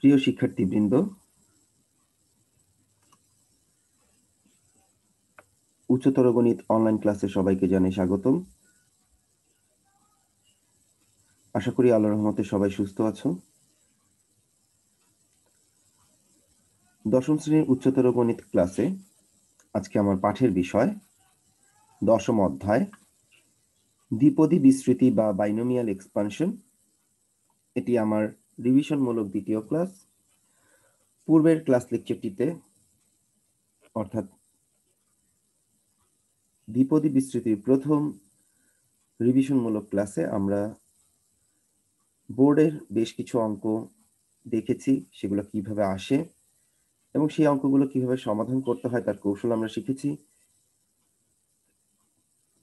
প্রিয় শিক্ষার্থীবৃন্দ, উচ্চতর গণিত অনলাইন ক্লাসে সবাইকে জানাই স্বাগতম। আশা করি আল্লাহর রহমতে সবাই সুস্থ আছো। দশম শ্রেণীর উচ্চতর গণিত ক্লাসে আজকে আমার পাঠের বিষয় দশম অধ্যায় দ্বিপদী বিস্তৃতি বা বাইনোমিয়াল এক্সপানশন। এটি আমার রিভিশনমূলক দ্বিতীয় ক্লাস। পূর্বের ক্লাস লেকচারটিতে অর্থাৎ দ্বিপদী বিস্তৃতির প্রথম রিভিশনমূলক ক্লাসে আমরা বোর্ডের বেশ কিছু অঙ্ক দেখেছি, সেগুলো কিভাবে আসে এবং সেই অঙ্কগুলো কিভাবে সমাধান করতে হয় তার কৌশল আমরা শিখেছি।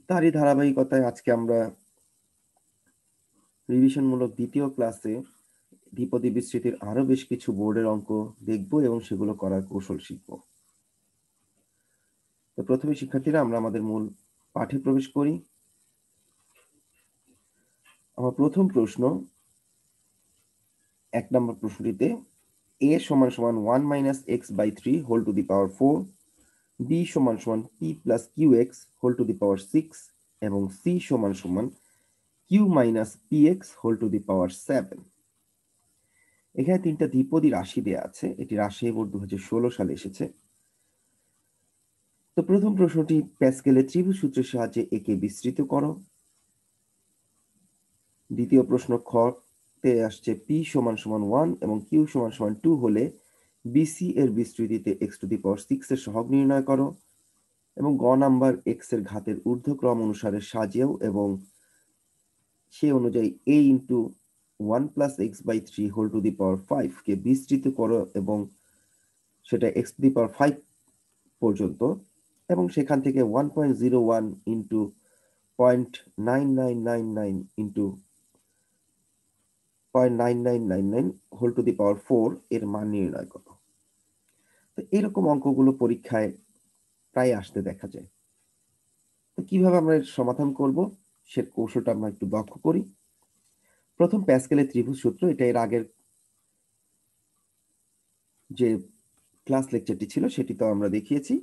তারই ধারাবাহিকতায় আজকে আমরা রিভিশনমূলক দ্বিতীয় ক্লাসে দ্বিপদী বিস্তৃতির আরো বেশ কিছু বোর্ডের অঙ্ক দেখব এবং সেগুলো করার কৌশল শিখব। তো প্রথমে শিক্ষার্থীরা আমরা আমাদের মূল পাঠে প্রবেশ করি। আমার প্রথম প্রশ্ন, 1 নম্বর প্রশ্নটিতে a সমান সমান 1 minus x by 3 whole to the power 4, b সমান সমান p plus q x whole to the power 6 এবং c সমান সমান q minus p x whole to the power 7। এখানে তিনটা দ্বিপদী রাশি দেয়া আছে। এটি রাজশাহী বোর্ড 2016 সালে এসেছে। তো প্রথম প্রশ্নটি, প্যাসকেলের ত্রিভুজ সূত্রের সাহায্যে একে বিস্তৃত করো। দ্বিতীয় প্রশ্ন খ তে আসছে p সমান সমান 1 এবং q সমান সমান 2 হলে বিসি এর বিস্তৃতিতে x টু দি পাওয়ার 6 এর সহগ নির্ণয় করো। এবং গ নাম্বার x এর ঘাতের ঊর্ধ্বক্রম অনুসারে সাজিয়েও এবং সে অনুযায়ী a into 1 plus x by 3 whole to the power 5 কে বিস্তৃত করো এবং সেটা x টু দি পাওয়ার 5 পর্যন্ত, এবং সেখান থেকে 1.01 into 0.9999 into 0.9999 whole to the power 4 এর মান নির্ণয় করো। তো এরকম অঙ্কগুলো পরীক্ষায় প্রায় আসতে দেখা যায়। তো কিভাবে আমরা এর সমাধান করব সে কৌশলটা আমরা একটু লক্ষ্য করি। প্রথম প্যাসকেলের ত্রিভুজ সূত্র, এটা এর আগের যে ক্লাস লেকচারটি ছিল সেটি তো আমরা দেখিয়েছি।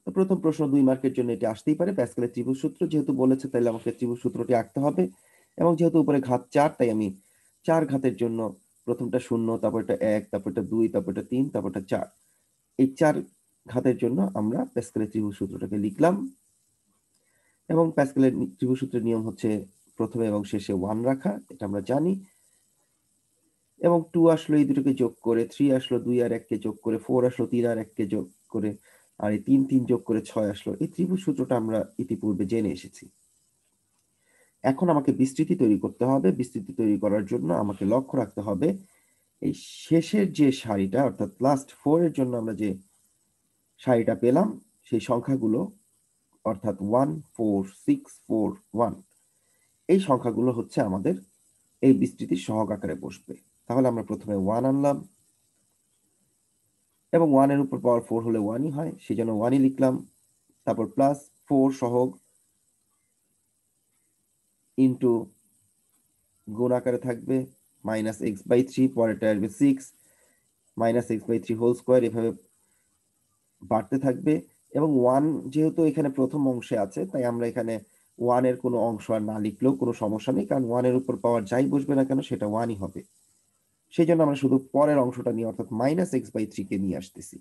তো প্রথম প্রশ্ন 2 মার্কের জন্য এটি আসতেই পারে। প্যাসকেলের ত্রিভুজ সূত্র যেহেতু বলেছে তাহলে আমাকে ত্রিভুজ সূত্রটি আঁকতে হবে, এবং যেহেতু উপরে ঘাত 4 তাই আমি 4 ঘাতের জন্য প্রথমটা 0, তারপর এটা 1, তারপর এটা 2, তারপর এটা 3, তারপর এটা 4, এই 4 ঘাতের জন্য আমরা প্যাসকেলের ত্রিভুজ সূত্রটাকে লিখলাম। এবং প্যাসকেলের ত্রিভুজ সূত্রের নিয়ম হচ্ছে প্রথমে এবং শেষে 1 রাখা, এটা আমরা জানি। এবং 2 আসলো এই দুটোকে যোগ করে, 3 আসলো 2 আর 1 কে যোগ করে, 4 আসলো 3 আর 1 কে যোগ করে, আর এই 3 3 যোগ করে 6 আসলো। এই ত্রিভুজ সূত্রটা আমরা ইতিপূর্বে জেনে এসেছি। এখন আমাকে বিস্তৃতি তৈরি করতে হবে। বিস্তৃতি তৈরি করার জন্য আমাকে লক্ষ্য রাখতে হবে এই শেষের যে সারিটা অর্থাৎ লাস্ট 4 এর জন্য আমরা যে সারিটা পেলাম সেই সংখ্যাগুলো অর্থাৎ 1 4 6 4 1, এই সংখ্যাগুলো হচ্ছে আমাদের এই বিস্তৃতির সহগ আকারে বসবে। তাহলে আমরা প্রথমে 1 আনলাম এবং 1 এর উপর পাওয়ার 4 হলে 1ই হয়, সেজন্য 1ই লিখলাম। তারপর প্লাস 4 সহগ ইন্টু গুণ আকারে থাকবে মাইনাস এক্স বাই 3, পরেরটা আসবে 6 minus x by 3 whole square, এভাবে বাড়তে থাকবে। এবং 1 যেহেতু এখানে প্রথম অংশে আছে তাই আমরা এখানে 1 এর কোনো অংশ আর না লিখলেও কোনো সমস্যা নেই, কারণ 1 এর উপর পাওয়ার যাই বসবে না কেন সেটা 1ই হবে। সেই জন্য আমরা শুধু পরের অংশটা নিয়ে অর্থাৎ মাইনাস এক্স বাই 3 কে নিয়ে আসতেছি।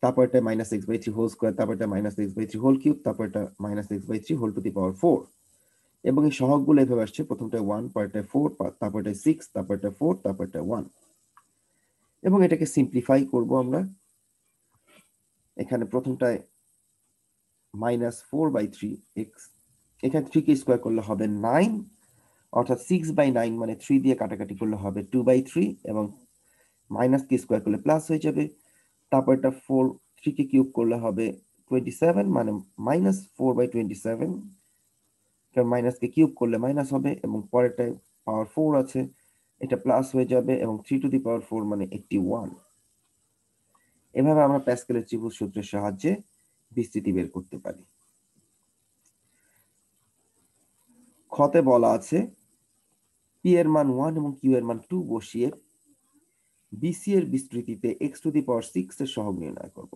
তারপর এটা minus x by 3 whole square, তারপর এটা minus x by 3 whole cube, তারপর এটা minus x by 3 whole to the power 4। এবং এই সহগগুলো এভাবে আসছে, প্রথমটা 1, পরেরটা 4, তারপর এটা 6, তারপর এটা 4, তারপর এটা 1। এবং এটাকে সিম্পলিফাই করব আমরা। এখানে প্রথমটায় মাইনাস 4/3 এক্স, এখানে 3 কে স্কোয়ার করলে হবে 9, অর্থাৎ 6/9 মানে 3 দিয়ে কাটাকাটি করলে হবে 2/3, এবং মাইনাস কে স্কোয়ার করলে প্লাস হয়ে যাবে। তারপর এটা 3 কে কিউব করলে হবে 27 মানে মাইনাস 4/27, কারণ মাইনাস কে কিউব করলে মাইনাস হবে। এবং পরেরটায় পাওয়ার 4 আছে, এটা প্লাস হয়ে যাবে, এবং 3 টু দি পাওয়ার 4 মানে 81। এভাবে আমরা প্যাসকেলের ত্রিভুজ সূত্রের সাহায্যে বিস্তৃতি বের করতে পারি। খতে বলা আছে পি এর মান 1 এবং কিউ এর মান 2 বসিয়ে বিসি এর বিস্তৃতিতে x টু দি পাওয়ার 6 এর সহগ নির্ণয় করব।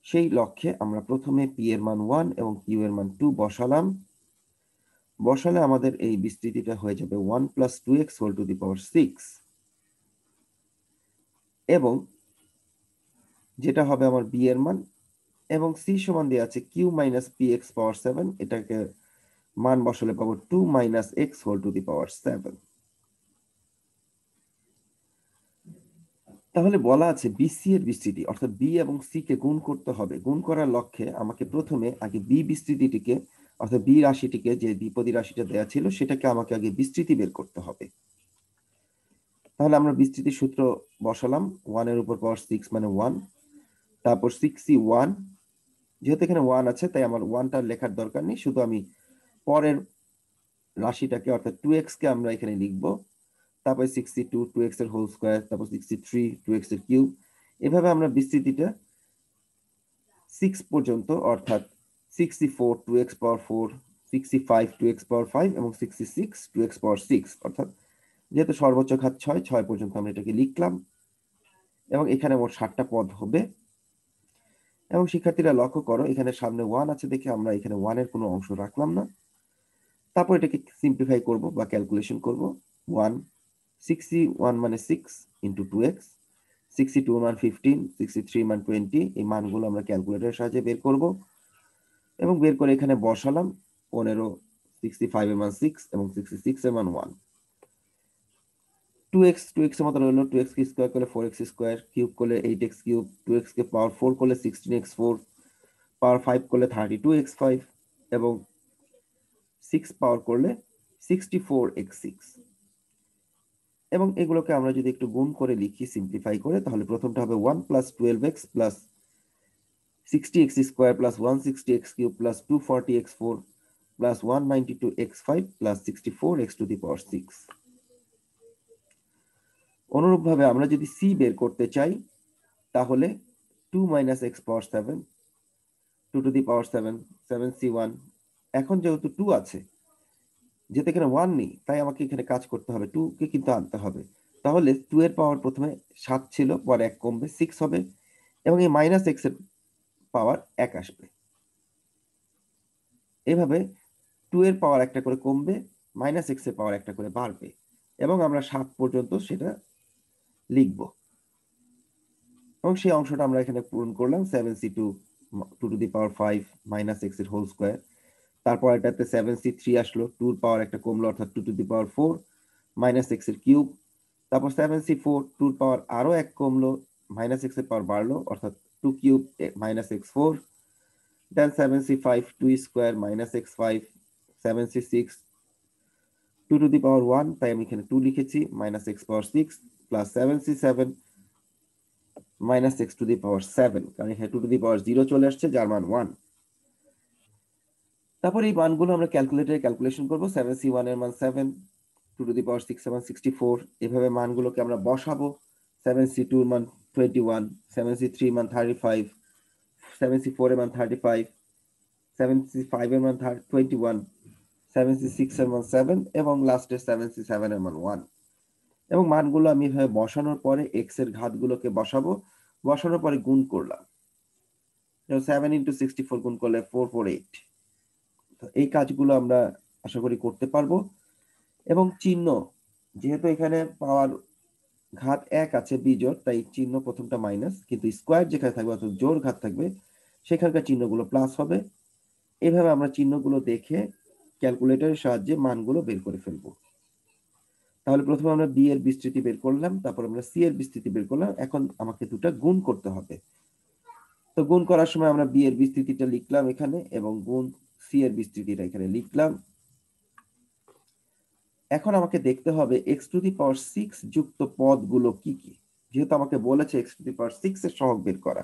সেই লক্ষ্যে আমরা প্রথমে p এর মান 1 এবং q এর মান 2 বসালে আমাদের এই বিস্তৃতিটা হয়ে যাবে 1 plus 2x whole to the power 6, এবং যেটা হবে আমার b এর মান, এবং c সমান দেওয়া আছে q মাইনাস px পাওয়ার 7, এটাকে মান বসালে পাবো 2 minus x whole to the power 7। তাহলে বলা আছে বিসি এর বিস্তৃতি অর্থাৎ বি এবং সি কে গুণ করতে হবে। গুণ করার লক্ষ্যে আমাকে প্রথমে আগে বি বিস্তৃতিটিকে অর্থাৎ বি রাশিটিকে, যে দ্বিপদী রাশিটা দেওয়া ছিল সেটাকে আমাকে আগে বিস্তৃতি বের করতে হবে। তাহলে আমরা বিস্তৃতির সূত্র বসালাম, 1 এর উপর পাওয়ার 6 মানে 1, তারপর 6c1, যেহেতু এখানে 1 আছে তাই আমার 1টা লেখার দরকার নেই, শুধু আমি পরের রাশিটাকে অর্থাৎ 2x কে আমরা এখানে লিখব, তারপরে 62 2x এর হোল স্কয়ার, তারপর 63 2x এর কিউব। এভাবে আমরা বিস্তৃতিটা 6 পর্যন্ত অর্থাৎ 64 2x পাওয়ার 4, 65 2x পাওয়ার 5 এবং 66 2x পাওয়ার 6, অর্থাৎ যেহেতু সর্বোচ্চ ঘাত 6 পর্যন্ত আমরা এটাকে লিখলাম, এবং এখানে মোট 60টা পদ হবে। এবং শিক্ষার্থীরা লক্ষ্য করো, এখানে সামনে 1 আছে দেখে আমরা এখানে 1 এর কোনো অংশ রাখলাম না। তারপর এটাকে সিম্পলিফাই করব বা ক্যালকুলেশন করব। 61 মানে 6 ইন্টু 2x, 62 মান 15, 63 মান 20, এই মানগুলো আমরা ক্যালকুলেটরের সাহায্যে বের করব, এবং বের করে এখানে বসালাম 15, 65 এর মান 6 এবং 66 এর মান 1। 2x এর মতো রইল, 2x কে স্কয়ার করলে 4x স্কয়ার, কিউব করলে 8x কিউব, 2x কে পাওয়ার 4 করলে 16x4, পাওয়ার 5 করলে 32x5, এবং 6 পাওয়ার করলে 64x6। এবং এগুলোকে আমরা যদি একটু গুণ করে লিখি সিম্পলিফাই করে, তাহলে প্রথমটা হবে 1 plus 12x plus 60x square plus 160x cube plus 240x4 plus 192x5 plus 64x to the power 6। অনুরূপভাবে আমরা যদি c বের করতে চাই, তাহলে 2 minus x power 7, 2 to the power 7, 7c1। এখন যেহেতু 2 আছে, যেহেতু এখানে 1 নেই, তাই আমাকে এখানে কাজ করতে হবে, 2 কে কিন্তু আনতে হবে। তাহলে 2 এর পাওয়ার প্রথমে 7 ছিল, পরে 1 কমবে 6 হবে, এবং এই মাইনাস x এর পাওয়ার 1 আসবে। এভাবে 2 এর পাওয়ার একটা করে কমবে, মাইনাস x এর পাওয়ার একটা করে বাড়বে, এবং আমরা 7 পর্যন্ত সেটা লিখব। এবং সেই অংশটা আমরা এখানে পূরণ করলাম, 7c2 2 to the power 5 minus x এর হোল স্কয়ার। তারপর এটাতে 7c3 আসলো, 2 এর পাওয়ার একটা কমলো অর্থাৎ 2 to the power 4 minus x এর কিউব। তারপর 7c4 2 এর পাওয়ার আরো 1 কমলো, মাইনাস x এর পাওয়ার বাড়লো অর্থাৎ 2 cube minus x4, then 7c5 2 square minus x5, 7c6 2 to the power 1, তাই আমি এখানে 2 লিখেছি, minus x power 6 plus 7c7 minus x to the power 7, কারণ এখানে 2 টু দি পাওয়ার 0 চলে আসছে যার মান 1। তারপর এই মানগুলো আমরা ক্যালকুলেটরে ক্যালকুলেশন করব। 7c1 এর মান 7, 2 টু দি পাওয়ার 6 এর মান 64, এভাবে মানগুলোকে আমরা বসাবো। 7c2 এর মান 21, 7c3 এর মান 35, 7c4 এর মান 35, 7c5 এর মান 21, 7c6 এর মান 7, এবং লাস্টে 7c7 এর মান 1। এবং মানগুলো আমি এভাবে বসানোর পরে x এর ঘাতগুলোকে বসাবো, বসানোর পরে গুণ করলাম। 7 ইন্টু 64 গুণ করলে 448। এই কাজগুলো আমরা আশা করি করতে পারবো। এবং চিহ্ন, যেহেতু এখানে পাওয়ার ঘাত 1 আছে বিজোড়, তাই চিহ্ন প্রথমটা মাইনাস, কিন্তু স্কয়ার যেখানে থাকবে অর্থাৎ জোড় ঘাত থাকবে সেখানকার চিহ্নগুলো প্লাস হবে। এভাবে আমরা চিহ্নগুলো দেখে ক্যালকুলেটরের সাহায্যে মানগুলো বের করে ফেলবো। তাহলে প্রথমে আমরা বি এর বিস্তৃতি বের করলাম, তারপর আমরা সি এর বিস্তৃতি বের করলাম, এখন আমাকে দুটো গুণ করতে হবে। তো গুণ করার সময় আমরা বি এর বিস্তৃতিটা লিখলাম এখানে, এবং গুণ সি এর বিস্তৃতিটা এখানে লিখলাম। এখন আমাকে দেখতে হবে x টু দি পাওয়ার 6 যুক্ত পদগুলো কি কি, যেহেতু আমাকে বলেছে x টু দি পাওয়ার 6 এর সহগ বের করা।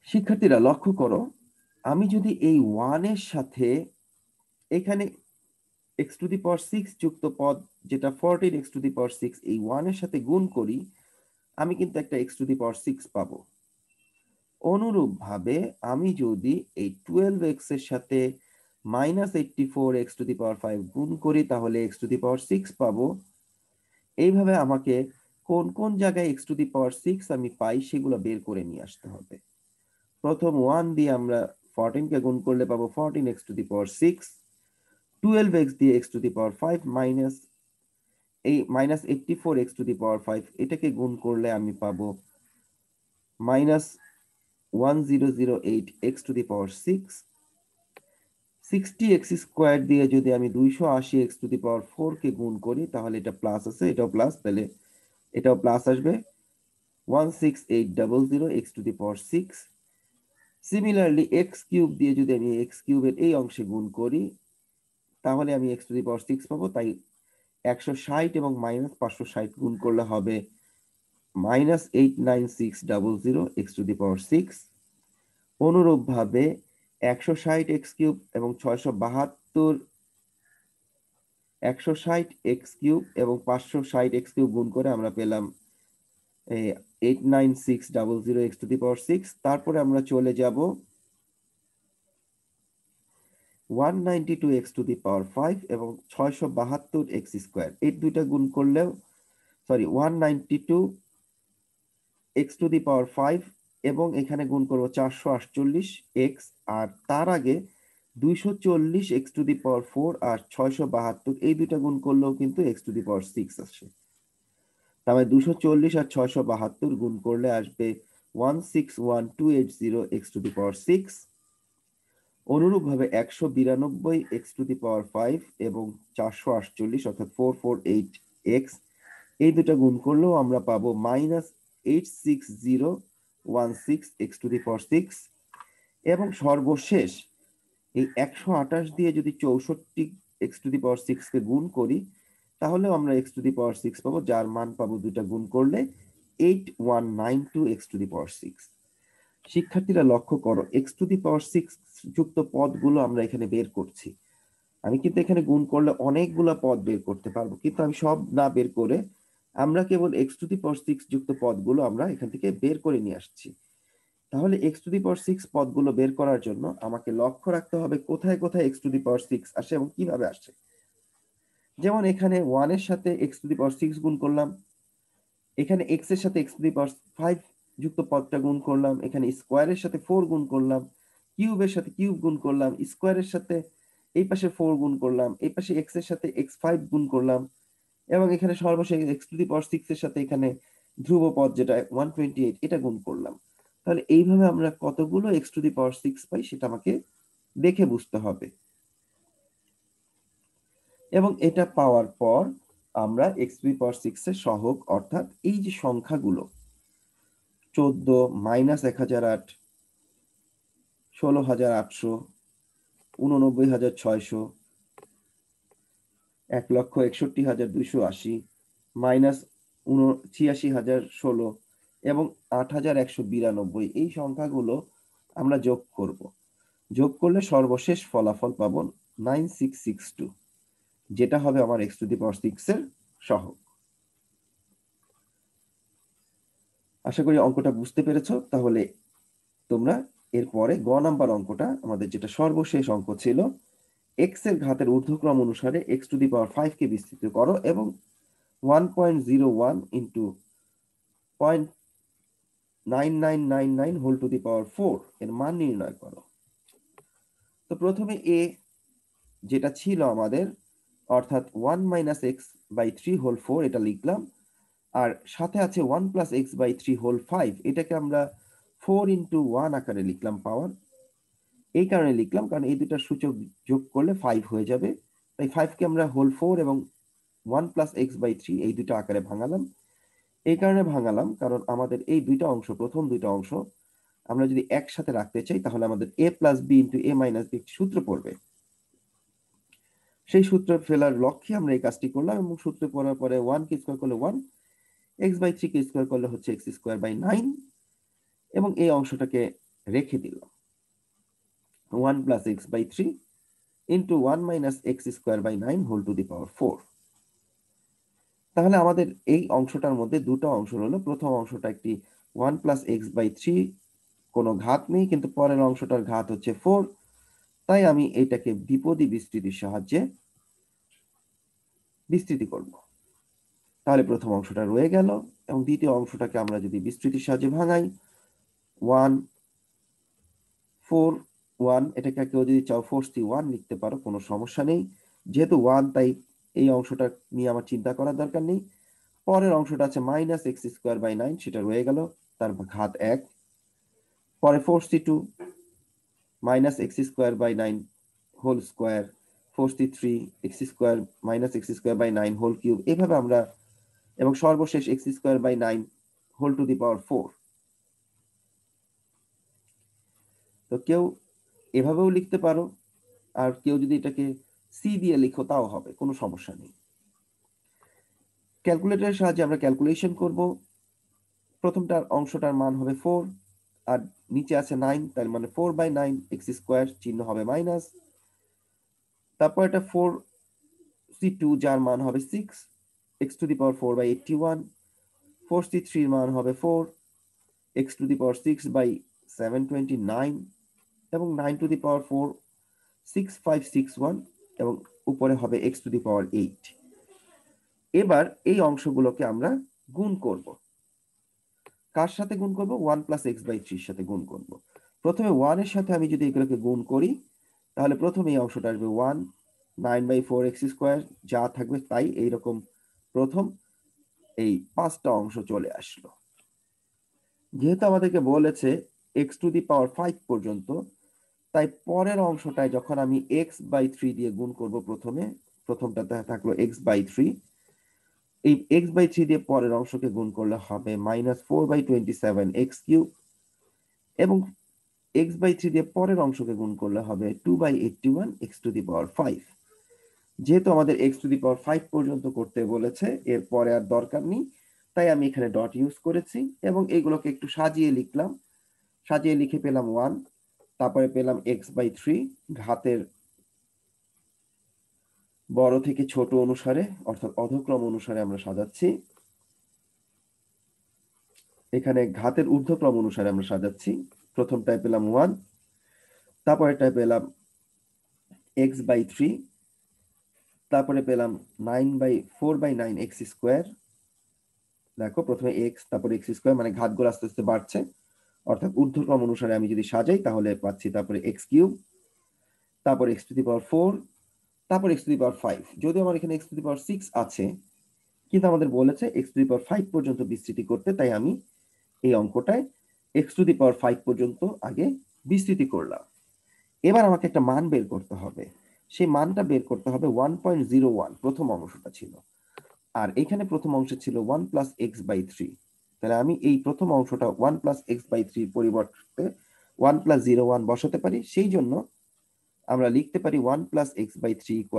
শিক্ষার্থীরা লক্ষ্য করো, আমি যদি এই 1 এর সাথে এখানে x টু দি পাওয়ার 6 যুক্ত পদ যেটা 14x টু দি পাওয়ার 6 এই 1 এর সাথে গুণ করি, আমি কিন্তু একটা x টু দি পাওয়ার 6 পাবো। অনুরূপভাবে আমি যদি এই 12x এর সাথে minus 84x to the power 5 গুণ করি, তাহলে x টু দি পাওয়ার 6 পাবো। এইভাবে আমাকে কোন কোন জায়গায় x টু দি পাওয়ার 6 আমি পাই সেগুলো বের করে নিয়ে আসতে হবে। প্রথম 1 দিয়ে আমরা 14 কে গুণ করলে পাবো 14x two the power 6, 12x দিয়ে x to the power 5 minus 84x to the power 5, এটাকে গুণ করলে আমি পাবো -1008x two the power 6, 60x square দিয়ে যদি আমি 280x টু দি পাওয়ার 4 কে গুণ করি তাহলে এটা প্লাস আছে, এটাও প্লাস, তাহলে এটাও প্লাস আসবে 16800x two the power 6। Similarly x cube দিয়ে যদি আমি x কিউবের এই অংশে গুণ করি তাহলে আমি x টু দি পাওয়ার 6 পাবো। তাই 160 এবং -560 গুণ করলে হবে -89600x টু দি পাওয়ার 6। অনুরূপভাবে 160x কিউব এবং 160x কিউব এবং 560x কিউব গুণ করে আমরা পেলাম 89600x টু দি পাওয়ার 6। তারপরে আমরা চলে যাব 192x টু দি পাওয়ার 5 এবং 672x স্কোয়ার, এই দুইটা গুণ করলেও 192x টু দি পাওয়ার 5 এবং এখানে গুণ করব 448x, আর তার আগে 240x টু দি পাওয়ার 4 আর 672 এই দুইটা গুণ করলেও কিন্তু x টু দি পাওয়ার 6 আসে। তাহলে 240 আর 672 গুণ করলে আসবে 161280x টু দি পাওয়ার 6। অনুরূপভাবে 192x টু দি পাওয়ার 5 এবং 448 অর্থাৎ 448x এই দুটো গুণ করলেও আমরা পাবো -86016x টু দি পাওয়ার 6। এবং সর্বশেষ এই 128 দিয়ে যদি 64x টু দি পাওয়ার 6 কে গুণ করি তাহলেও আমরা x টু দি পাওয়ার 6 পাবো, যার মান পাবো দুইটা গুণ করলে 8192x টু দি পাওয়ার 6। শিক্ষার্থীরা লক্ষ্য করো, x টু দি পাওয়ার 6 যুক্ত পদগুলো আমরা এখানে বের করছি। আমি কিন্তু এখানে গুণ করলে অনেকগুলো পদ বের করতে পারবো, কিন্তু আমি সব না বের করে আমরা কেবল x টু দি পাওয়ার 6 যুক্ত পদগুলো আমরা এখান থেকে বের করে নিয়ে আসছি। তাহলে x টু দি পাওয়ার 6 পদগুলো বের করার জন্য আমাকে লক্ষ্য রাখতে হবে কোথায় কোথায় x টু দি পাওয়ার 6 আসে এবং কিভাবে আসে। যেমন এখানে 1 এর সাথে x টু দি পাওয়ার 6 গুণ করলাম, এখানে x এর সাথে x টু দি পাওয়ার 5 যুক্ত পদটা গুণ করলাম, এখানে স্কোয়ারের সাথে 4 গুণ করলাম, কিউবের সাথে কিউব গুণ করলাম, স্কোয়ারের সাথে এই পাশে 4 গুণ করলাম, এই পাশে x এর সাথে x5 গুণ করলাম, এবং এখানে সর্বশেষ x টু দি পাওয়ার 6 এর সাথে এখানে ধ্রুব পদ যেটা 128 এটা গুণ করলাম। তাহলে এইভাবে আমরা কতগুলো x টু দি পাওয়ার 6 পাই সেটা আমাকে দেখে বুঝতে হবে। এবং এটা পাওয়ার পর আমরা x টু দি পাওয়ার 6 এর সহগ অর্থাৎ এই যে সংখ্যাগুলো 14 -1008, 16800, 89600, 1,61,280, -86,016 এবং 8,192 এই সংখ্যাগুলো আমরা যোগ করব। যোগ করলে সর্বশেষ ফলাফল পাবো 9662, যেটা হবে আমার x টু দি পাওয়ার 6 এর সহগ। আশা করি অঙ্কটা বুঝতে পেরেছো। তাহলে তোমরা এরপরে গ নাম্বার অঙ্কটা আমাদের যেটা সর্বশেষ অঙ্ক ছিল, x এর ঘাতের ঊর্ধ্বক্রম অনুসারে x টু দি পাওয়ার 5 কে বিস্তৃত করো এবং 1.01 into 0.9999 whole to the power 4 এর মান নির্ণয় করো। তো প্রথমে a যেটা ছিল আমাদের অর্থাৎ 1 মাইনাস x বাই 3 হোল 4 এটা লিখলাম, আর সাথে আছে 1 প্লাস x বাই 3 হোল 5, এটাকে আমরা 4 ইন্টু 1 আকারে লিখলাম পাওয়ার। এই কারণে লিখলাম কারণ এই দুটার সূচক যোগ করলে 5 হয়ে যাবে, তাই 5 কে আমরা হোল 4 এবং 1 প্লাস x বাই 3 এই দুটো আকারে ভাঙালাম। এই কারণে ভাঙালাম কারণ আমাদের এই দুইটা অংশ, প্রথম দুইটা অংশ আমরা যদি একসাথে রাখতে চাই তাহলে আমাদের a plus b into a minus b সূত্র পড়বে। সেই সূত্র ফেলার লক্ষ্যে আমরা এই কাজটি করলাম এবং সূত্র পড়ার পরে 1 কে স্কয়ার করলে 1, x বাই 3 কে স্কয়ার করলে হচ্ছে x স্কয়ার বাই 9 এবং এই অংশটাকে রেখে দিলাম 1 plus x by 3 into 1 minus x square by 9 whole to the power 4। তাহলে আমাদের এই অংশটার মধ্যে দুটো অংশ হলো, প্রথম অংশটা একটি 1 প্লাস x বাই 3, কোনো ঘাত নেই কিন্তু পরের অংশটার ঘাত হচ্ছে 4, তাই আমি এটাকে দ্বিপদী বিস্তৃতির সাহায্যে বিস্তৃতি করব। তাহলে প্রথম অংশটা রয়ে গেল এবং দ্বিতীয় অংশটাকে আমরা যদি বিস্তৃতির সাহায্যে ভাঙাই 1 4 1, এটাকে কেউ যদি চাও 4c1 লিখতে পারো, কোনো সমস্যা নেই। যেহেতু 1 তাই এই অংশটা নিয়ে আমার চিন্তা করার দরকার নেই। পরের অংশটা আছে -x²/9, সেটা রয়ে গেল, তার ঘাত 1। পরে 4c2 -x²/9 whole square, 4c3 x² -x²/9 whole cube, এভাবে আমরা, এবং সর্বশেষ x²/9 whole to the power 4। তো কেউ এভাবেও লিখতে পারো, আর কেউ যদি এটাকে সি দিয়ে লিখো তাও হবে, কোনো সমস্যা নেই। ক্যালকুলেটরের সাহায্যে আমরা ক্যালকুলেশন করব। প্রথমটার অংশটার মান হবে 4 আর নিচে আছে 9, তার মানে 4/9 x², চিহ্ন হবে মাইনাস। তারপর এটা 4c2 যার মান হবে 6 x⁴/81, 4c3 এর মান হবে 4 x⁴ 6/729 এবং 9⁴ 6561 এবং উপরে হবে x⁸8। এবার এই অংশগুলোকে আমরা গুণ করব। কার সাথে গুণ করব? 1 + x/3 এর সাথে গুণ করব। প্রথমে 1 এর সাথে আমি যদি এগুলোকে গুণ করি, তাহলে প্রথমে এই অংশটা আসবে 1, 9/4 x², যা থাকবে তাই, এইরকম প্রথম এই 5টা অংশ চলে আসলো। যেহেতু আমাদেরকে বলেছে x⁵ পর্যন্ত, তাই পরের অংশটায় যখন আমি x/3 দিয়ে গুণ করব, প্রথমটাতে থাকলো x/3, এই x/3 দিয়ে পরের অংশকে গুণ করলে হবে -4/27 x³ এবং x/3 দিয়ে পরের অংশকে গুণ করলে হবে 2/81 x⁵। যেহেতু আমাদের x⁵ পর্যন্ত করতে বলেছে, এর পরে আর দরকার নেই, তাই আমি এখানে ডট ইউজ করেছি এবং এগুলোকে একটু সাজিয়ে লিখলাম। সাজিয়ে লিখে পেলাম 1, তারপরে পেলাম x/3 ঘাতের বড় থেকে ছোট অনুসারে, অর্থাৎ অধক্রম অনুসারে আমরা সাজাচ্ছি। এখানে ঘাতের ঊর্ধ্বক্রম অনুসারে আমরা সাজাচ্ছি। প্রথমটায় পেলাম 1, তারপরেটায় পেলাম x/3, তারপরে পেলাম 4/9 x²। দেখো প্রথমে x, তারপরে x², মানে ঘাতগুলো আস্তে আস্তে বাড়ছে, অর্থাৎ ঊর্ধ্বক্রম অনুসারে আমি যদি সাজাই তাহলে পাচ্ছি তারপরে x³, তারপর x⁴, তারপর x⁵। যদিও আমার এখানে x⁵ আছে, কিন্তু আমাদের বলেছে x⁵ পর্যন্ত বিস্তৃতি করতে, তাই আমি এই অঙ্কটায় x⁵ পর্যন্ত আগে বিস্তৃতি করলাম। এবার আমাকে একটা মান বের করতে হবে। সেই মানটা বের করতে হবে 1.01, প্রথম অংশটা ছিল, আর এখানে প্রথম অংশে ছিল 1 + x/3। তাহলে আমি এই প্রথম অংশটা 1 + x/3 পরিবর্তে 1 + 01 বসাতে পারি। সেই জন্য আমরা লিখতে পারি 1 + x/3 =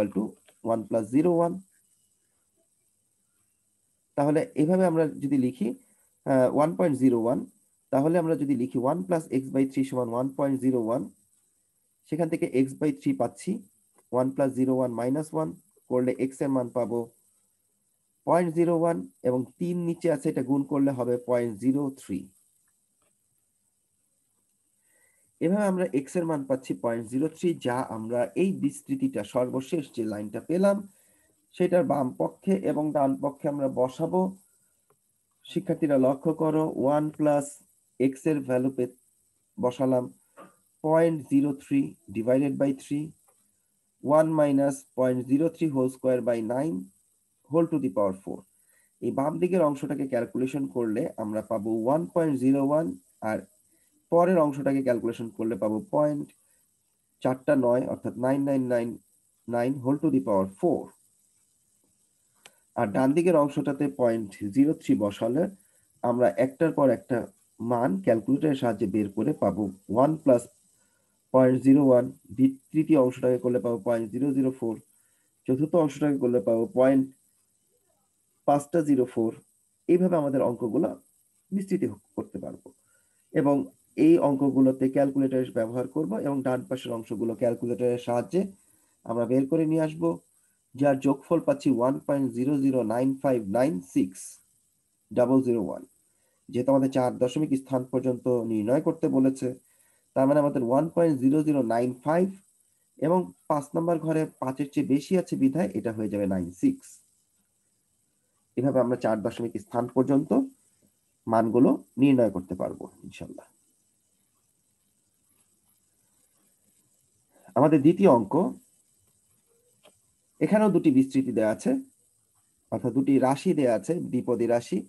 1 + 01। তাহলে এভাবে আমরা যদি লিখি 1.01, তাহলে আমরা যদি লিখি 1 + x/3 = 1.01, সেখান থেকে x/3 পাচ্ছি 1 + 01 - 1 করলে x এর মান পাবো 0.01 এবং 3 নিচে আছে, এটা গুণ করলে হবে 0.03। এভাবে আমরা x এর মান পাচ্ছি 0.03, যা আমরা এই বিস্তৃতিটা সর্বশেষ যে লাইনটা পেলাম সেটার বাম পক্ষে এবং ডান পক্ষে আমরা বসাবো। শিক্ষার্থীরা লক্ষ্য করো, 1 + x এর ভ্যালু বসালাম 0.03 / 3, 1 - 0.03 whole square by 9 whole to the power 4। এই বাম দিকের অংশটাকে ক্যালকুলেশন করলে আমরা পাবো 1.01, আর পরের অংশটাকে ক্যালকুলেশন করলে পাবো 0.4৯, অর্থাৎ 9999 হোল টু দি পাওয়ার 4। আর ডান দিকের অংশটাতে 0.03 বসালে আমরা একটার পর একটা মান ক্যালকুলেটরের সাহায্যে বের করে পাবো 1 + 0.01, তৃতীয় অংশটাকে করলে পাবো 0.004, চতুর্থ অংশটাকে করলে পাবো 0.504। এইভাবে আমাদের অঙ্কগুলো বিস্তৃতি করতে পারবো এবং এই অঙ্কগুলোতে ক্যালকুলেটর ব্যবহার করব এবং ডান পাশের অংশগুলো ক্যালকুলেটরের সাহায্যে আমরা বের করে নিয়ে আসব, যার যোগফল পাচ্ছি 1.009596001। যেহেতু আমাদের 4 দশমিক স্থান পর্যন্ত নির্ণয় করতে বলেছে, তার মানে আমাদের 1.0095 এবং 5 নম্বর ঘরে 5 এর চেয়ে বেশি আছে বিধায় এটা হয়ে যাবে 96। এভাবে আমরা 4 দশমিক স্থান পর্যন্ত মানগুলো নির্ণয় করতে পারবো ইনশাল্লাহ। আমাদের দ্বিতীয় অঙ্ক, এখানেও দুটি বিস্তৃতি দেওয়া আছে, অর্থাৎ দুটি রাশি দেওয়া আছে, দ্বিপদী রাশি।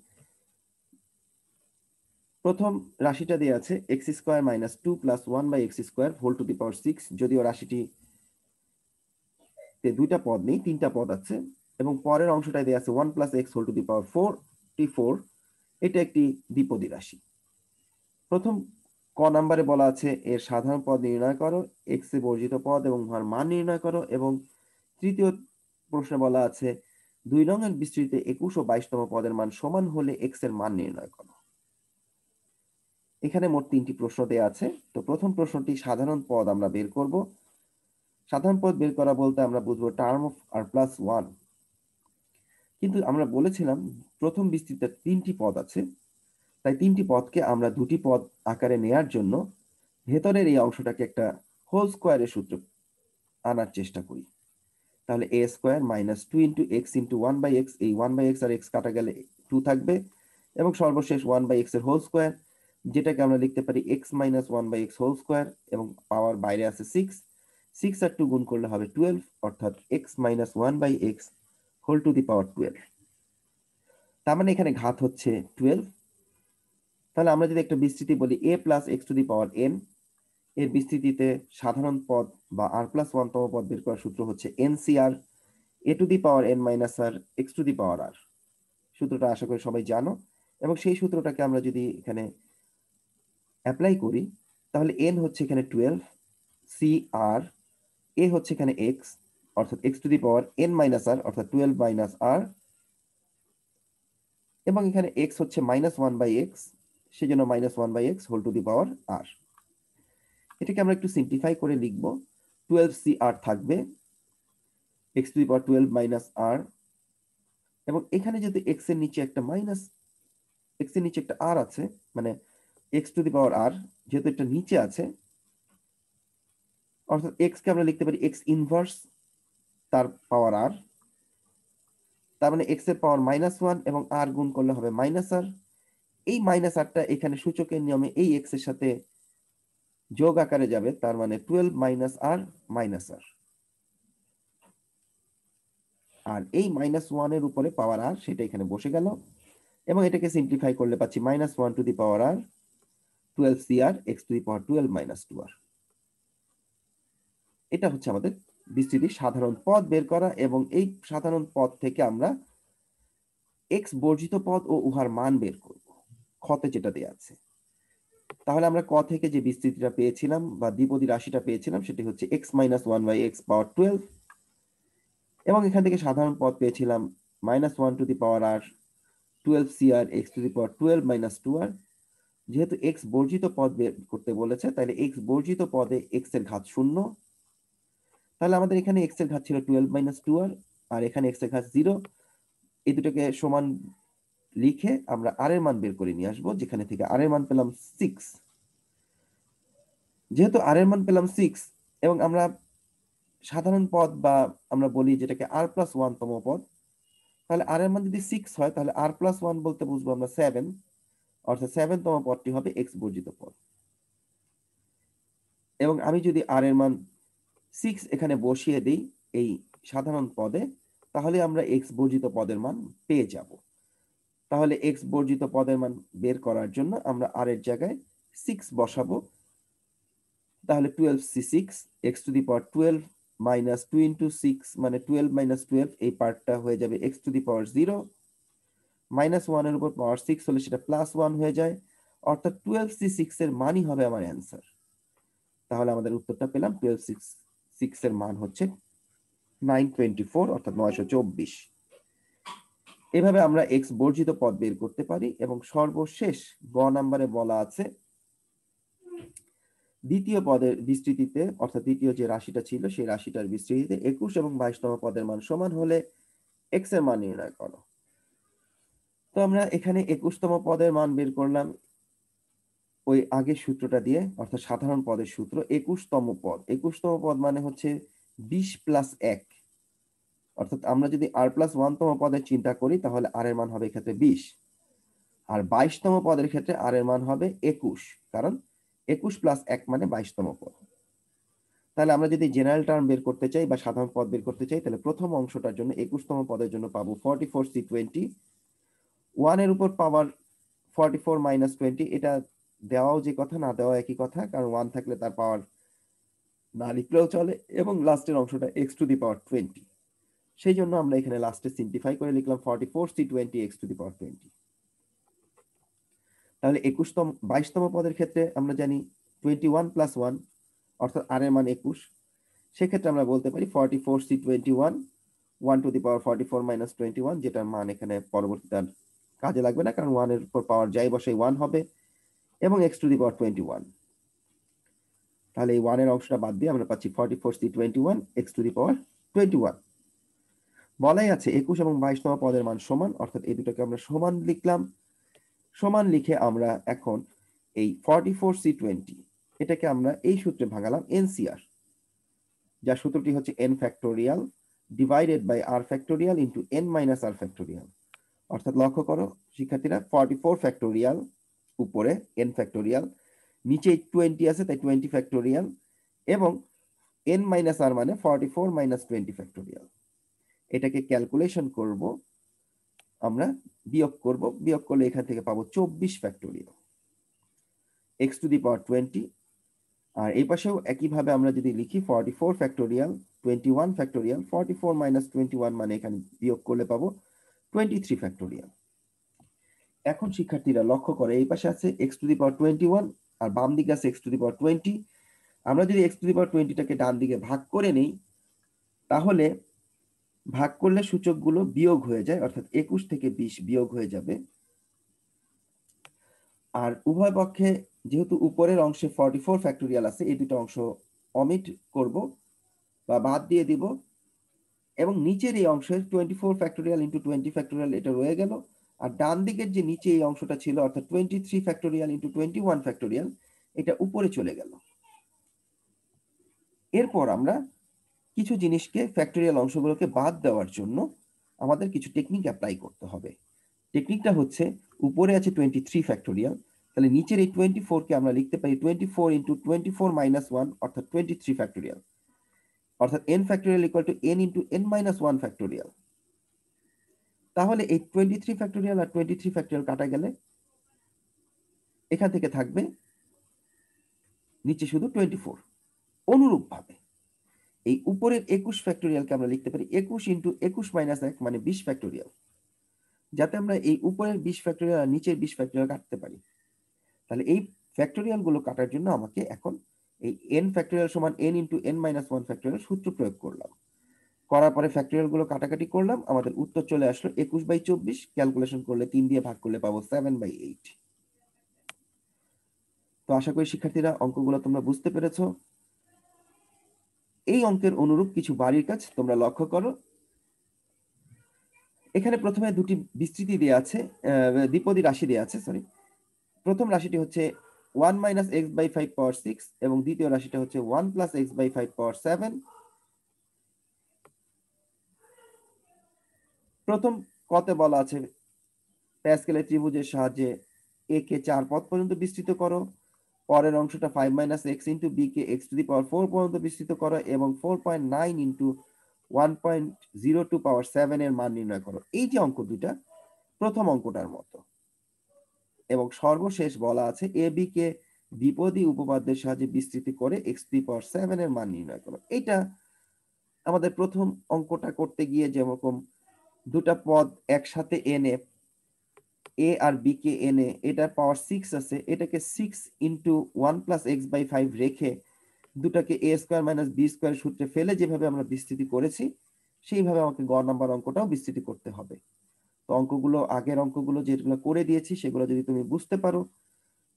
প্রথম রাশিটা দেওয়া আছে x square minus 2 plus 1 by x square whole to the power 6। যদিও রাশিটি দুইটা পদ নেই, তিনটা পদ আছে, এবং পরের অংশটায় দেওয়া আছে 1 plus x whole to the power 4। এটা একটি দ্বিপদী রাশি। প্রথম ক নাম্বারে বলা আছে এর সাধারণ পদ নির্ণয় করো, এক্স এ বর্জিত পদ এবং উহার মান নির্ণয় করো। এবং তৃতীয় প্রশ্নে বলা আছে 2 নং এর বিস্তৃতিতে 21 ও 22তম পদের মান সমান হলে এক্স এর মান নির্ণয় করো। এখানে মোট 3টি প্রশ্ন দেওয়া আছে। তো প্রথম প্রশ্নটি সাধারণ পদ আমরা বের করব। সাধারণ পদ বের করা বলতে আমরা বুঝবো টার্ম অফ আর প্লাস 1। কিন্তু আমরা বলেছিলাম প্রথম বিস্তৃতিতে 3টি পদ আছে, তাই 3টি পদকে আমরা 2টি পদ আকারে নেয়ার জন্য ভেতরের এই অংশটাকে একটা হোল স্কোয়ারের সূত্র আনার চেষ্টা করি। তাহলে a square minus 2 into x into 1 by x, এই 1 বাই এক্স আর এক্স কাটা গেলে 2 থাকবে, এবং সর্বশেষ 1 বাই এক্স এর হোল স্কোয়ার, যেটাকে আমরা লিখতে পারি X minus 1 by x whole square, এবং পাওয়ার বাইরে আছে 6 আর 2 গুণ করলে হবে 12, অর্থাৎ x minus 1 by x whole to the power 12। তার মানে এখানে ঘাত হচ্ছে 12। তাহলে আমরা যদি একটা বিস্তৃতি বলি a plus x to the power n, এর বিস্তৃতিতে সাধারণ পদ বা আর প্লাস 1তম পদ বের করার সূত্র হচ্ছে nCr, a to the power n minus r x to the power r. সূত্রটা আশা করি সবাই জানো, এবং সেই সূত্রটাকে আমরা যদি এখানে অ্যাপ্লাই করি তাহলে এন হচ্ছে এখানে 12, সি আর, এ হচ্ছে এখানে এক্স অর্থাৎ x to the power n minus r অর্থাৎ 12 মাইনাস আর, এবং এখানে এক্স হচ্ছে মাইনাস 1 বাই এক্স, সেজন্য minus 1 by x whole to the power r. এটাকে আমরা একটু সিম্পলিফাই করে লিখব। 12 সি আর থাকবে, x to the power 12 minus r, এবং এখানে যদি এক্স এর নিচে একটা মাইনাস, এক্স এর নিচে একটা আর আছে, মানে এক্স টু দি পাওয়ার আর, যেহেতু এটা নিচে আছে অর্থাৎ এক্স কে আমরা লিখতে পারি এক্স ইনভার্স তার পাওয়ার আর, তার মানে এক্স এর পাওয়ার -1 এবং আর গুণ করলে হবে মাইনাস আর। এই মাইনাস আরটা এখানে সূচকের নিয়মে এই এক্স এর সাথে যোগ আকারে যাবে, তার মানে 12 মাইনাস আর মাইনাস আর, আর এই -1 এর উপরে পাওয়ার আর সেটা এখানে বসে গেল, এবং এটাকে সিম্পলিফাই করলে পাচ্ছি -1 to the power R 12 C R x to the power 12 minus 2 R. এটা হচ্ছে আমাদের বিস্তৃতির সাধারণ পদ বের করা, এবং এই সাধারণ পদ থেকে আমরা এক্স বর্জিত পদ ও উহার মান বের করব, খতে যেটা দেয়া আছে। তাহলে আমরা ক থেকে যে বিস্তৃতিটা পেয়েছিলাম বা দ্বিপদী রাশিটা পেয়েছিলাম সেটি হচ্ছে X minus 1 by X power 12, এবং এখান থেকে সাধারণ পদ পেয়েছিলাম -1 to the power R 12 C R x to the power 12 minus 2 R. যেহেতু এক্স বর্জিত পদ বের করতে বলেছে, তাহলে এক্স বর্জিত পদে এক্স এর ঘাত 0। তাহলে আমাদের এখানে এক্স এর ঘাত ছিল 12 মাইনাস 2 আর এখানে এক্স এর ঘাত 0। এই দুটোকে সমান লিখে আমরা আর এর মান বের করে নিয়ে আসবো, যেখানে থেকে আর এর মান পেলাম 6। যেহেতু আর এর মান পেলাম 6, এবং আমরা সাধারণ পদ বা আমরা বলি যেটাকে আর প্লাস 1তম পদ, তাহলে আর এর মান যদি 6 হয় তাহলে আর প্লাস 1 বলতে বুঝবো আমরা 7, অর্থাৎ 7তম পদটি হবে এক্স বর্জিত পদ। এবং আমি যদি আর এর মান 6 এখানে বসিয়ে দিই এই সাধারণ পদে, তাহলে আমরা এক্স বর্জিত পদের মান পেয়ে যাব। তাহলে এক্স বর্জিত পদের মান বের করার জন্য আমরা আর এর জায়গায় 6 বসাবো। তাহলে 12 C 6 X to the power 12 minus 2 into 6 মানে 12 মাইনাস 12, এই পার্টটা হয়ে যাবে এক্স টু দি পাওয়ার 0, -1 এর উপর পাওয়ার 6 হলে সেটা +1 হয়ে যায়, অর্থাৎ 12 সি 6 এর মানই হবে আমার অ্যান্সার। তাহলে আমাদের উত্তরটা পেলাম 12 সি 6 এর মান হচ্ছে 924 অর্থাৎ 924। এভাবে আমরা এক্স বর্জিত পদ বের করতে পারি। এবং সর্বশেষ গ নাম্বারে বলা আছে দ্বিতীয় পদের বিস্তৃতিতে, অর্থাৎ দ্বিতীয় যে রাশিটা ছিল সেই রাশিটার বিস্তৃতিতে 21 এবং 22তম পদের মান সমান হলে এক্স এর মান নির্ণয় করো। তো আমরা এখানে 21তম পদের মান বের করলাম ওই আগের সূত্রটা দিয়ে, অর্থাৎ সাধারণ পদের সূত্র। 21তম পদ মানে হচ্ছে 20 প্লাস 1, অর্থাৎ আমরা যদি r+1 তম পদের চিন্তা করি তাহলে r এর মান হবে এক্ষেত্রে 20, আর 22 তম পদের ক্ষেত্রে r এর মান হবে 21, কারণ 21 + 1 মানে 22 তম পদ। তাহলে আমরা যদি জেনারেল টার্ম বের করতে চাই বা সাধারণ পদ বের করতে চাই, তাহলে প্রথম অংশটার জন্য 21 তম পদের জন্য পাবো 44c20, 1 এর উপর পাওয়ার 44 - 20, এটা দেওয়াও যে কথা না দেওয়া একই কথা, কারণ 1 থাকলে তার পাওয়ার না লিখলেও চলে, এবং লাস্টের অংশটা x⁻20। সেই জন্য আমরা এখানে লাস্টে সিম্পলিফাই করে লিখলাম 44c20 x⁻20। তাহলে 22 তম পদের ক্ষেত্রে আমরা জানি 21 + 1 অর্থাৎ r এর মান 21, সেক্ষেত্রে আমরা বলতে পারি 44c21 1⁴ - 21, যেটার মান এখানে পরবর্তীতে আর কাজে লাগবে না, কারণ 1 এর উপর পাওয়ার যাই বসাই 1 হবে, এবং x⁻21। তাহলে এই 1 এর অংশটা বাদ দিয়ে আমরা পাচ্ছি 44c21 x⁻21। বলাই আছে 21 এবং 22 তম পদের মান সমান, অর্থাৎ এই দুটোকে আমরা সমান লিখলাম। সমান লিখে আমরা এখন এই 44c20 এটাকে আমরা এই সূত্রে ভাঙালাম NCR, যার সূত্রটি হচ্ছে n factorial divided by r factorial into n minus r factorial. অর্থাৎ লক্ষ্য করো শিক্ষার্থীরা, 44 ফ্যাক্টোরিয়াল উপরে n ফ্যাক্টোরিয়াল, নিচে 20 আছে তাই 20 ফ্যাক্টোরিয়াল, এবং n মাইনাস r মানে 44 - 20 ফ্যাক্টোরিয়াল। এটাকে ক্যালকুলেশন করব, আমরা বিয়োগ করব, বিয়োগ করলে এখান থেকে পাবো 24 ফ্যাক্টোরিয়াল x⁻20। আর এই পাশেও একইভাবে আমরা যদি লিখি 44 ফ্যাক্টোরিয়াল 21 ফ্যাক্টোরিয়াল, 44 - 21 মানে এখানে বিয়োগ করলে পাবো 23 ফ্যাক্টোরিয়াল। এখন শিক্ষার্থীরা লক্ষ্য করে এই পাশে আছে x⁻21 আর বাম দিকে আছে x⁻20। আমরা যদি x⁻20টাকে ডান দিকে ভাগ করে নেই, তাহলে ভাগ করলে সূচকগুলো বিয়োগ হয়ে যায়, অর্থাৎ 21 থেকে 20 বিয়োগ হয়ে যাবে। আর উভয় পক্ষে যেহেতু উপরের অংশে 44 ফ্যাক্টোরিয়াল আছে, এই দুটো অংশ অমিট করব বা বাদ দিয়ে দিব, এবং নিচের এই অংশের 24 ফ্যাক্টোরিয়াল ইন্টু 20 ফ্যাক্টোরিয়াল এটা রয়ে গেল, আর ডান দিকের যে নিচে এই অংশটা ছিল অর্থাৎ 23 ফ্যাক্টোরিয়াল ইন্টু 21 ফ্যাক্টোরিয়াল এটা উপরে চলে গেল। এরপর আমরা কিছু জিনিসকে ফ্যাক্টোরিয়াল অংশগুলোকে বাদ দেওয়ার জন্য আমাদের কিছু টেকনিক অ্যাপ্লাই করতে হবে। টেকনিকটা হচ্ছে, উপরে আছে 23 ফ্যাক্টোরিয়াল, তাহলে নিচের এই 24 কে আমরা লিখতে পারি 24 ইন্টু 24 - 1 অর্থাৎ 23 ফ্যাক্টোরিয়াল, অর্থাৎ n factorial equal to n into n - 1 factorial. তাহলে এই 23 ফ্যাক্টোরিয়াল আর 23 ফ্যাক্টোরিয়াল কাটা গেলে এখান থেকে থাকবে নিচে শুধু 24। অনুরূপভাবে এই উপরের 21 ফ্যাক্টোরিয়ালকে আমরা লিখতে পারি 21 ইন্টু 21 - 1 মানে 20 ফ্যাক্টোরিয়াল, যাতে আমরা এই উপরের 20 ফ্যাক্টোরিয়াল আর নিচের 20 ফ্যাক্টোরিয়াল কাটতে পারি। তাহলে এই ফ্যাক্টোরিয়াল গুলো কাটার জন্য আমাকে এখন এই n ফ্যাক্টোরিয়াল সমান n ইন্টু n - 1 ফ্যাক্টোরিয়াল সূত্র প্রয়োগ করলাম। করার পরে ফ্যাক্টোরিয়াল গুলো কাটাকাটি করলাম, আমাদের উত্তর চলে আসলো 21/24। ক্যালকুলেশন করলে 3 দিয়ে ভাগ করলে পাবো 7/8। তো আশা করি শিক্ষার্থীরা অঙ্কগুলো তোমরা বুঝতে পেরেছো। এই অঙ্কের অনুরূপ কিছু বাড়ির কাজ তোমরা লক্ষ্য করো। এখানে প্রথমে দুটি বিস্তৃতি দেয়া আছে, দ্বিপদী রাশি দেয়া আছে, সরি। প্রথম রাশিটি হচ্ছে 1 - x/5 পাওয়ার 6 এবং দ্বিতীয় রাশিটা হচ্ছে 1 + x/5 পাওয়ার 7। প্রথম কতে বলা আছে প্যাসকেলের ত্রিভুজের সাহায্যে a কে 4 পদ পর্যন্ত বিস্তৃত করো, পরের অংশটা 5 - x ইন্টু b কে x⁴ পর্যন্ত বিস্তৃত করো, এবং 4.9 ইন্টু 1.02 পাওয়ার 7 এর মান নির্ণয় করো। এই যে অঙ্ক দুটা প্রথম অঙ্কটার মতো, এবং সর্বশেষ বলা আছে এ বি কে দ্বিপদী উপপাদ্যের সাহায্যে বিস্তৃতি করে x⁴ এর মান নির্ণয় করো। এটা আমাদের প্রথম অঙ্কটা করতে গিয়ে যেরকম দুটা পদ একসাথে এনে a আর b কে এনে এটা পাওয়ার 6 আছে, এটাকে 6 ইন্টু 1 + x/5 রেখে দুটাকে a² - b² সূত্রে ফেলে যেভাবে আমরা বিস্তৃতি করেছি, সেইভাবে আমাকে গ নাম্বার অঙ্কটাও বিস্তৃতি করতে হবে। তো অঙ্কগুলো আগের অঙ্কগুলো যেগুলো করে দিয়েছি সেগুলো যদি তুমি বুঝতে পারো,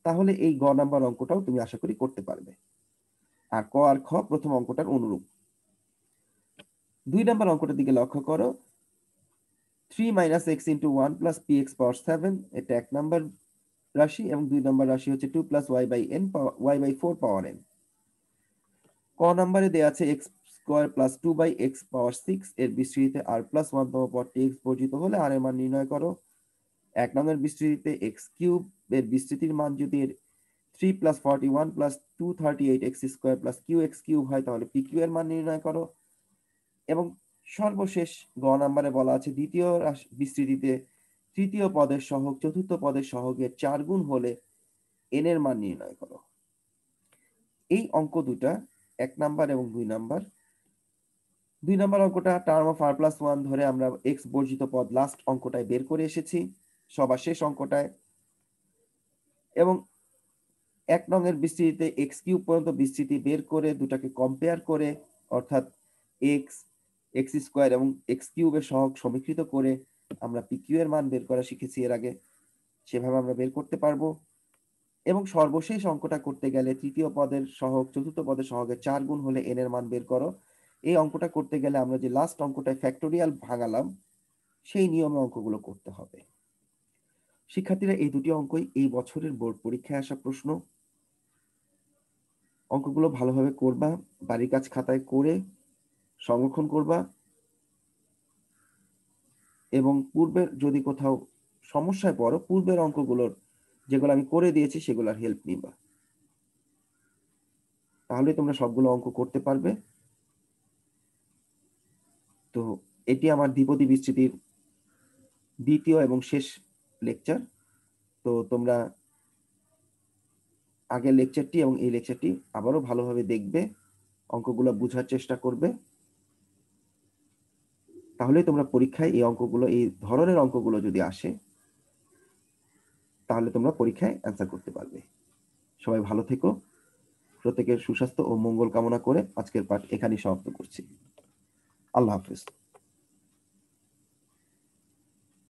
তাহলে এই গ নাম্বার অঙ্কটাও তুমি আশা করি করতে পারবে। আর ক আর খ প্রথম অঙ্কটার অনুরূপ। 2 নাম্বার অঙ্কটার দিকে লক্ষ্য করো। 3 - x ইন্টু 1 + px পাওয়ার 7 এটা 1 নাম্বার রাশি, এবং 2 নাম্বার রাশি হচ্ছে 2 + y/4 পাওয়ার n। ক নাম্বারে দেয়া আছে x স্কোয়ার প্লাস 2/x পাওয়ার 6 এর বিস্তৃতিতে r+1 তম পদটি x বর্জিত হলে r এর মান নির্ণয় করো। 1 নং এর বিস্তৃতিতে x কিউব এর বিস্তৃতির মান যদি 3 + 41 + 238x square plus qx cube হয় তাহলে pq এর মান নির্ণয় করো। এবং সর্বশেষ গ নাম্বারে বলা আছে দ্বিতীয় বিস্তৃতিতে তৃতীয় পদের সহগ চতুর্থ পদের সহগের 4 গুণ হলে n এর মান নির্ণয় করো। এই অঙ্ক দুটা 1 নাম্বার এবং 2 নাম্বার। 2 নাম্বার অঙ্কটা টার্ম অফ r+1 ধরে আমরা x বর্জিত পদ লাস্ট অঙ্কটায় বের করে এসেছি সবার শেষ অঙ্কটায়। এবং 1 নং এর বিস্তৃতিতে x কিউব পর্যন্ত বিস্তৃতি বের করে দুটাকে কম্পেয়ার করে অর্থাৎ x স্কোয়ার এবং x কিউবের সহগ সমীকৃত করে আমরা pq এর মান বের করা শিখেছি এর আগে, সেভাবে আমরা বের করতে পারবো। এবং সর্বশেষ অঙ্কটা করতে গেলে তৃতীয় পদের সহগ চতুর্থ পদের সহগের 4 গুণ হলে n এর মান বের করো। এই অঙ্কটা করতে গেলে আমরা যে লাস্ট অঙ্কটায় ফ্যাক্টোরিয়াল ভাঙালাম সেই নিয়মে অঙ্কগুলো করতে হবে। শিক্ষার্থীরা এই দুটি অঙ্কই এই বছরের বোর্ড পরীক্ষায় আসা প্রশ্ন। অঙ্কগুলো ভালোভাবে করবা, বাড়ির কাজ খাতায় করে সংরক্ষণ করবা এবং পূর্বের যদি কোথাও সমস্যায় পড়ো পূর্বের অঙ্কগুলোর যেগুলো আমি করে দিয়েছি সেগুলোর হেল্প নিবা, তাহলে তোমরা সবগুলো অঙ্ক করতে পারবে। তো এটি আমার দ্বিপদী বিস্তৃতির দ্বিতীয় এবং শেষ লেকচার। তো তোমরা আগের লেকচারটি এবং এই লেকচারটি আবারও ভালোভাবে দেখবে, অঙ্কগুলো বোঝার চেষ্টা করবে, তাহলে তোমরা পরীক্ষায় এই অঙ্কগুলো এই ধরনের অঙ্কগুলো যদি আসে তাহলে তোমরা পরীক্ষায় অ্যান্সার করতে পারবে। সবাই ভালো থেকো, প্রত্যেকের সুস্বাস্থ্য ও মঙ্গল কামনা করে আজকের পাঠ এখানেই সমাপ্ত করছি। আল্লাহ হাফেজ।